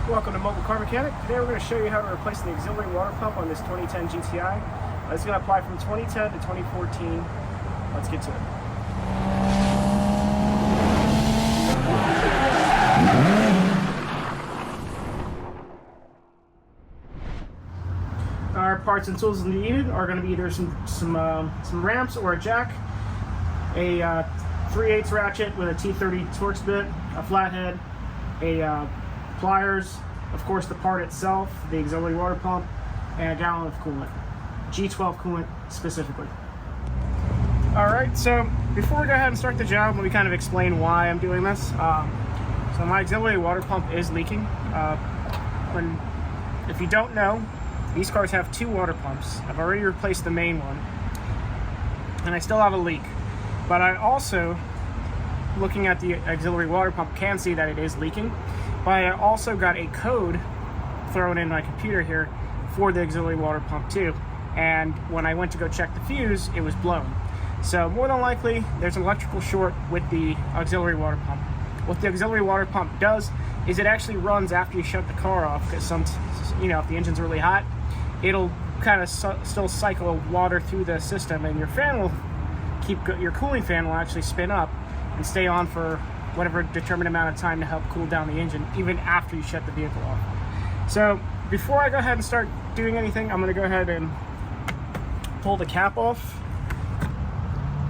Welcome to Mobile Car Mechanic. Today we're going to show you how to replace the auxiliary water pump on this 2010 GTI. This is going to apply from 2010 to 2014. Let's get to it. Our parts and tools needed are going to be either some ramps or a jack, a 3/8 ratchet with a T30 Torx bit, a flathead, a pliers, of course the part itself, the auxiliary water pump, and a gallon of coolant, G12 coolant specifically. Alright, so before we go ahead and start the job, let me kind of explain why I'm doing this. So my auxiliary water pump is leaking. If you don't know, these cars have two water pumps. I've already replaced the main one, and I still have a leak. But I also, looking at the auxiliary water pump, can see that it is leaking. But I also got a code thrown in my computer here for the auxiliary water pump too. And when I went to go check the fuse, it was blown. So more than likely, there's an electrical short with the auxiliary water pump. What the auxiliary water pump does is it actually runs after you shut the car off, because if the engine's really hot, it'll kind of still cycle water through the system, and your fan will your cooling fan will actually spin up and stay on for whatever determined amount of time to help cool down the engine, even after you shut the vehicle off. So before I go ahead and start doing anything, I'm going to go ahead and pull the cap off.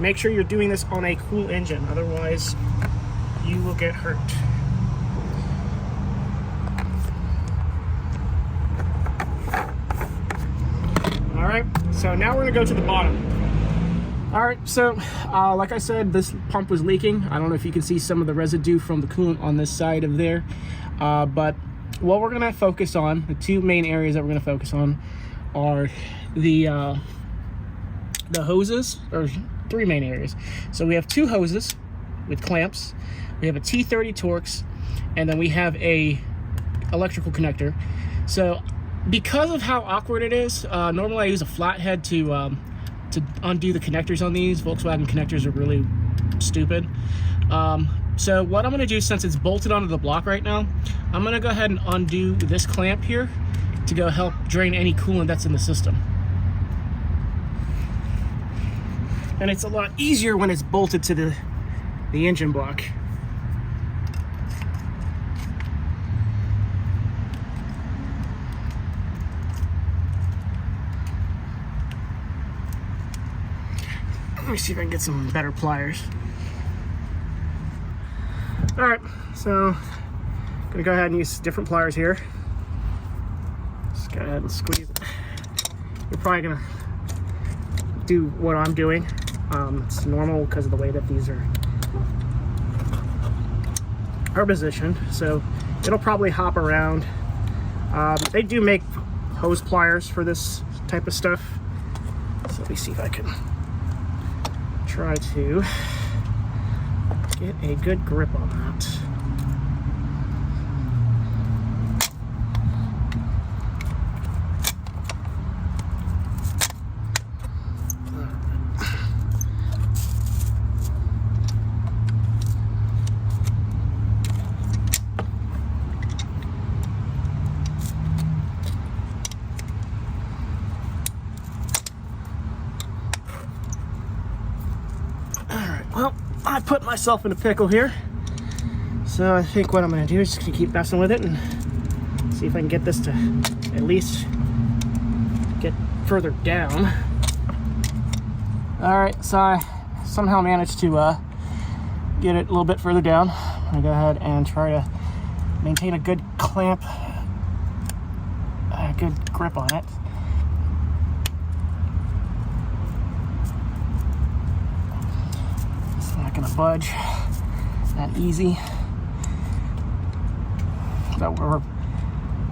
Make sure you're doing this on a cool engine, otherwise you will get hurt. Alright, so now we're going to go to the bottom. Alright, so like I said, this pump was leaking. I don't know if you can see some of the residue from the coolant on this side of there. But what we're going to focus on, the two main areas that we're going to focus on are the hoses, or three main areas. So we have two hoses with clamps. We have a T30 Torx, and then we have a electrical connector. So because of how awkward it is, normally I use a flathead to undo the connectors on these. Volkswagen connectors are really stupid. So what I'm going to do, since it's bolted onto the block right now, I'm going to go ahead and undo this clamp here to go help drain any coolant that's in the system. And it's a lot easier when it's bolted to the engine block. Let me see if I can get some better pliers. Alright, so I'm gonna go ahead and use different pliers here. Just go ahead and squeeze it. You're probably gonna do what I'm doing. It's normal because of the way that these are positioned, so it'll probably hop around. They do make hose pliers for this type of stuff, so let me see if I can try to get a good grip on that. Well, I put myself in a pickle here, so I think what I'm going to do is just keep messing with it and see if I can get this to at least get further down. Alright, so I somehow managed to get it a little bit further down. I'm going to go ahead and try to maintain a good clamp, a good grip on it. Not gonna budge that easy.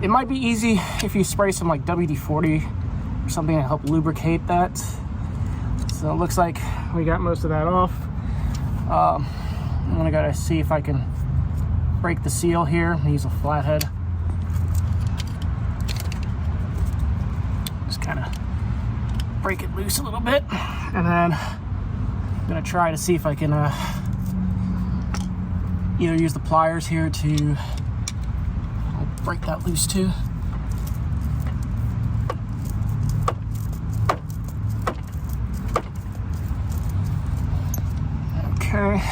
It might be easy if you spray some like WD-40 or something to help lubricate that. So it looks like we got most of that off. I'm gonna go to see if I can break the seal here. I'm gonna use a flathead. Just kind of break it loose a little bit, and then I'm gonna try to see if I can either use the pliers here to break that loose too. Okay.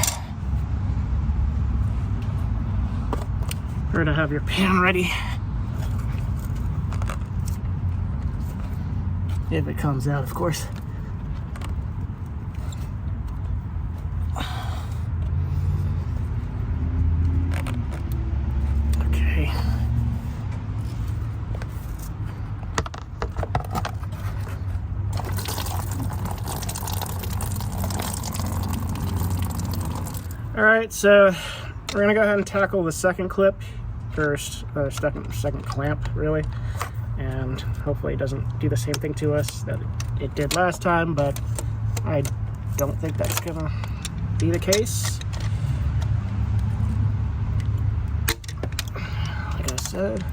Better to have your pan ready. If it comes out, of course. Okay. All right, so we're gonna go ahead and tackle the second clip first, second clamp, really. And hopefully it doesn't do the same thing to us that it did last time, but I don't think that's gonna be the case. Like I said.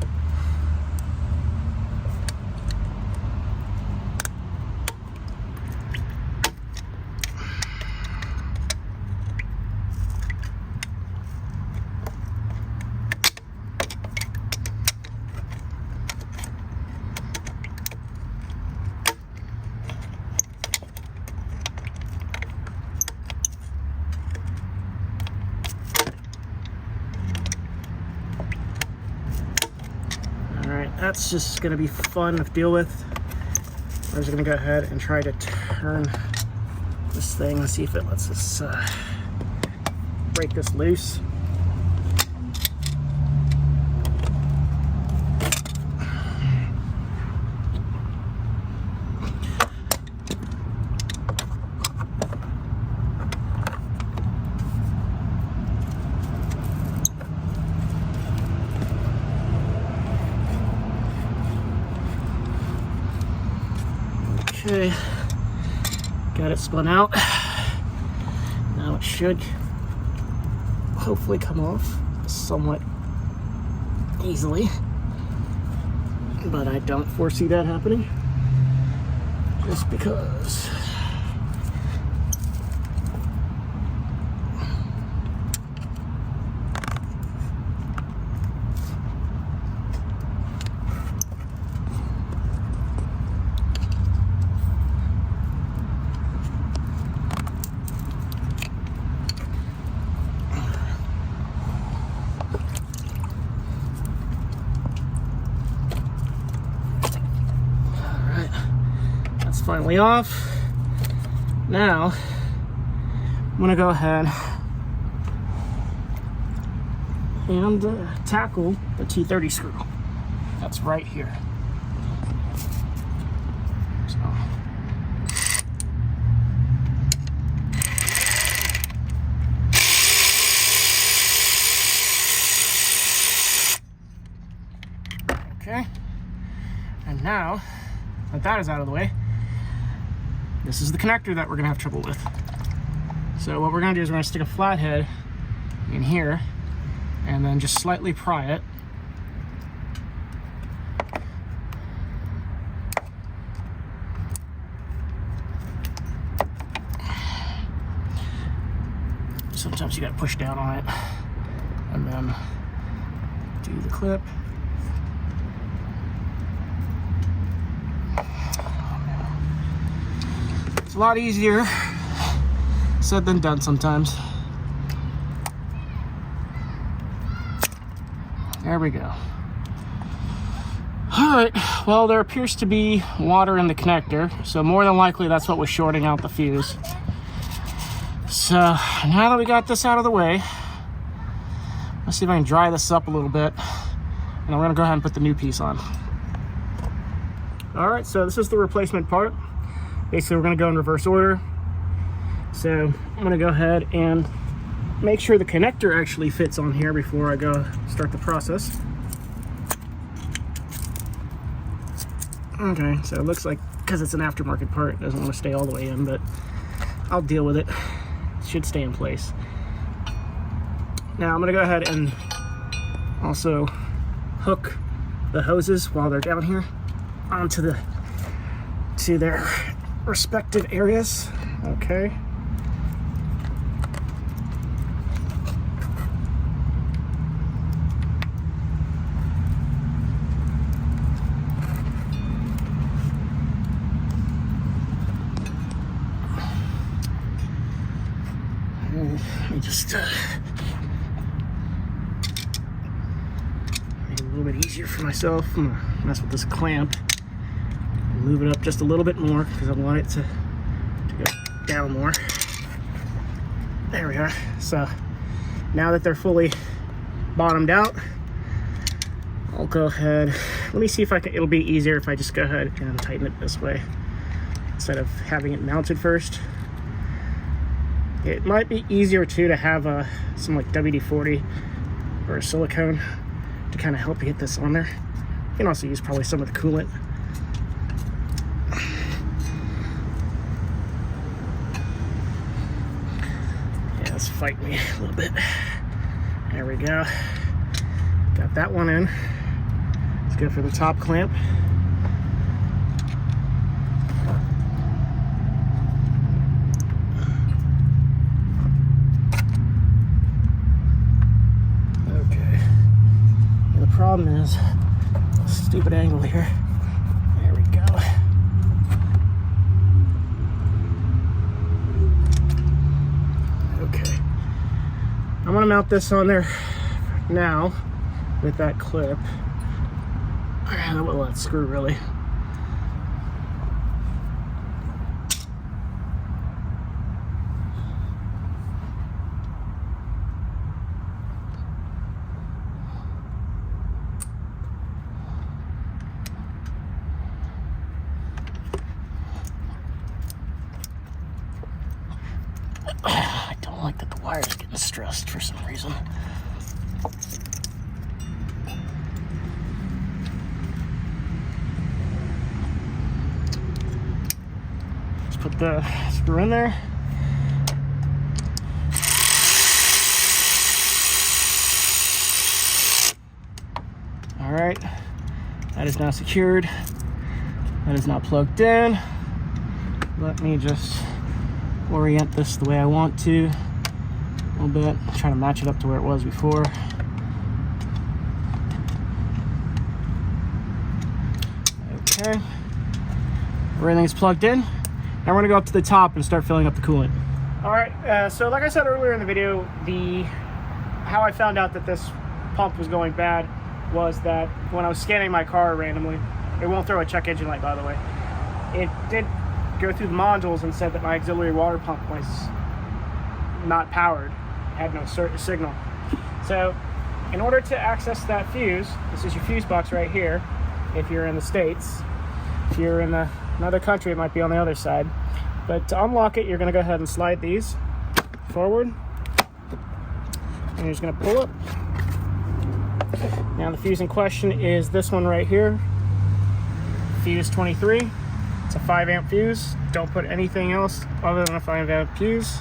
That's just going to be fun to deal with. We're just going to go ahead and try to turn this thing and see if it lets us break this loose. Okay, got it spun out. Now it should hopefully come off somewhat easily, but I don't foresee that happening just because. Finally off. Now I'm gonna go ahead and tackle the T30 screw that's right here. So. Okay, and now that that is out of the way, this is the connector that we're gonna have trouble with. So what we're gonna do is we're gonna stick a flathead in here and then just slightly pry it. Sometimes you gotta push down on it and then do the clip. It's a lot easier said than done sometimes. There we go. All right, well, there appears to be water in the connector, so more than likely that's what was shorting out the fuse. So now that we got this out of the way, let's see if I can dry this up a little bit, and I'm gonna go ahead and put the new piece on. All right, so this is the replacement part. Basically, we're gonna go in reverse order. So I'm gonna go ahead and make sure the connector actually fits on here before I go start the process. Okay, so it looks like, because it's an aftermarket part, it doesn't want to stay all the way in, but I'll deal with it. It should stay in place. Now I'm gonna go ahead and also hook the hoses while they're down here onto their respective areas. Okay. to make it a little bit easier for myself, I'm gonna mess with this clamp. Move it up just a little bit more because I want it to go down more. There we are. So now that they're fully bottomed out, I'll go ahead. Let me see if I can. It'll be easier if I just go ahead and tighten it this way instead of having it mounted first. It might be easier too to have some like WD-40 or a silicone to kind of help you get this on there. You can also use probably some of the coolant. Yeah, it's fighting me a little bit. There we go. Got that one in. Let's go for the top clamp. Okay. And the problem is, stupid angle here. There we go. Okay. I'm gonna mount this on there now with that clip. Well, that screw really. I don't like that the wire's getting stressed for some reason. Put the screw in there. All right, that is now secured. That is now plugged in. Let me just orient this the way I want to a little bit. Try to match it up to where it was before. Okay, everything's plugged in. Now we're gonna go up to the top and start filling up the coolant. All right, so like I said earlier in the video, how I found out that this pump was going bad was that when I was scanning my car randomly, it won't throw a check engine light, by the way. It did go through the modules and said that my auxiliary water pump was not powered, had no signal. So in order to access that fuse, this is your fuse box right here, if you're in the States. If you're in another country, it might be on the other side. But to unlock it, you're going to go ahead and slide these forward. And you're just going to pull it. Now the fuse in question is this one right here. Fuse 23. It's a 5 amp fuse. Don't put anything else other than a 5 amp fuse.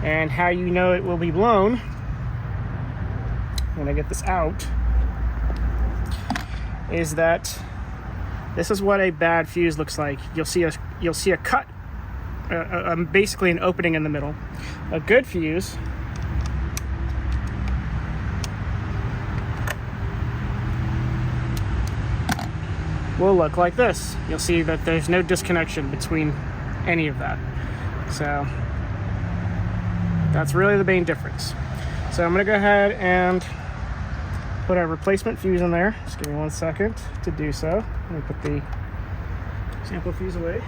And how you know it will be blown, when I get this out, is that this is what a bad fuse looks like. You'll see a cut, basically an opening in the middle. A good fuse will look like this. You'll see that there's no disconnection between any of that. So that's really the main difference. So I'm gonna go ahead and put a replacement fuse in there. Just give me 1 second to do so. Let me put the sample fuse away.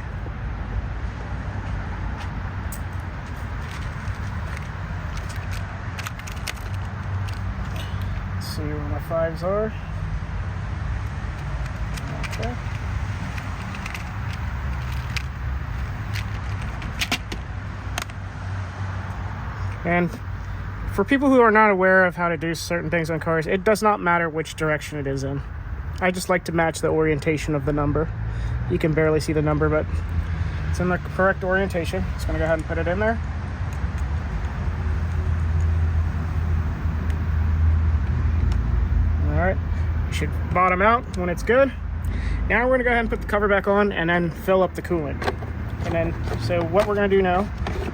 Let's see where my 5s are. Okay. And for people who are not aware of how to do certain things on cars, it does not matter which direction it is in. I just like to match the orientation of the number. You can barely see the number, but it's in the correct orientation. Just gonna go ahead and put it in there. All right, it should bottom out when it's good. Now we're gonna go ahead and put the cover back on and then fill up the coolant. And then, so what we're gonna do now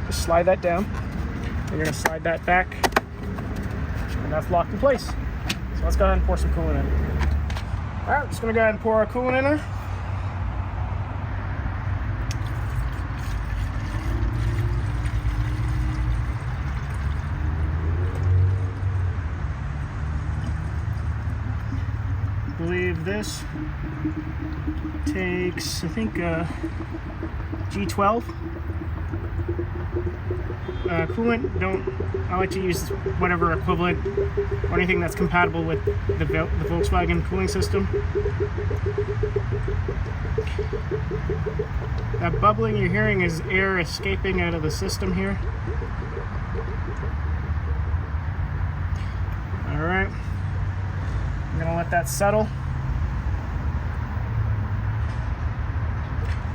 is slide that down. We're gonna slide that back, and that's locked in place. So let's go ahead and pour some coolant in. All right, just gonna go ahead and pour our coolant in there. believe this takes, I think, G12 coolant. I like to use whatever equivalent or anything that's compatible with the Volkswagen cooling system. That bubbling you're hearing is air escaping out of the system here. Alright, I'm going to let that settle.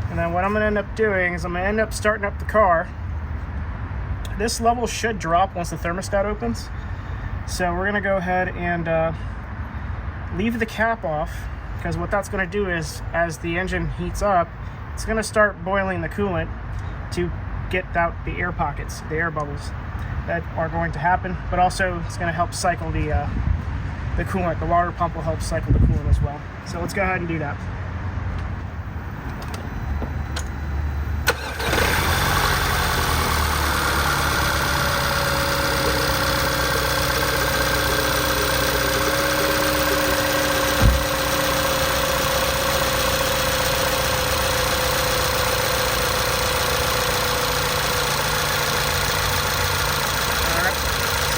And then what I'm going to end up doing is I'm going to end up starting up the car. This level should drop once the thermostat opens. So we're going to go ahead and leave the cap off, because what that's going to do is, as the engine heats up, it's going to start boiling the coolant to get out the air pockets, the air bubbles that are going to happen, but also it's going to help cycle the coolant. The water pump will help cycle the coolant as well. So let's go ahead and do that.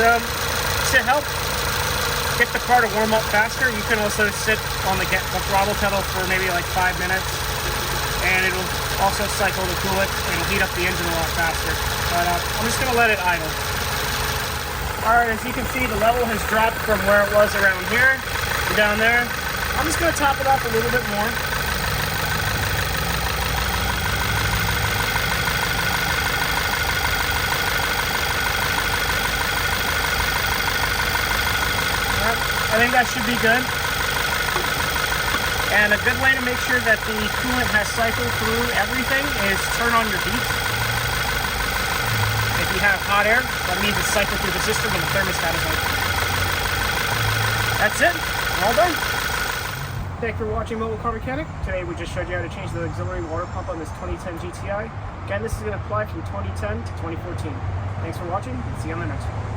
So to help get the car to warm up faster, you can also sit on the throttle pedal for maybe like 5 minutes, and it'll also cycle the coolant. It'll heat up the engine a lot faster. But I'm just going to let it idle. Alright, as you can see, the level has dropped from where it was around here to down there. I'm just going to top it off a little bit more. I think that should be good. And a good way to make sure that the coolant has cycled through everything is turn on your beep. If you have hot air, that means it's cycled through the system and the thermostat is open. That's it. All done. Thanks for watching Mobile Car Mechanic. Today we just showed you how to change the auxiliary water pump on this 2010 GTI. Again, this is going to apply from 2010 to 2014. Thanks for watching, and see you on the next one.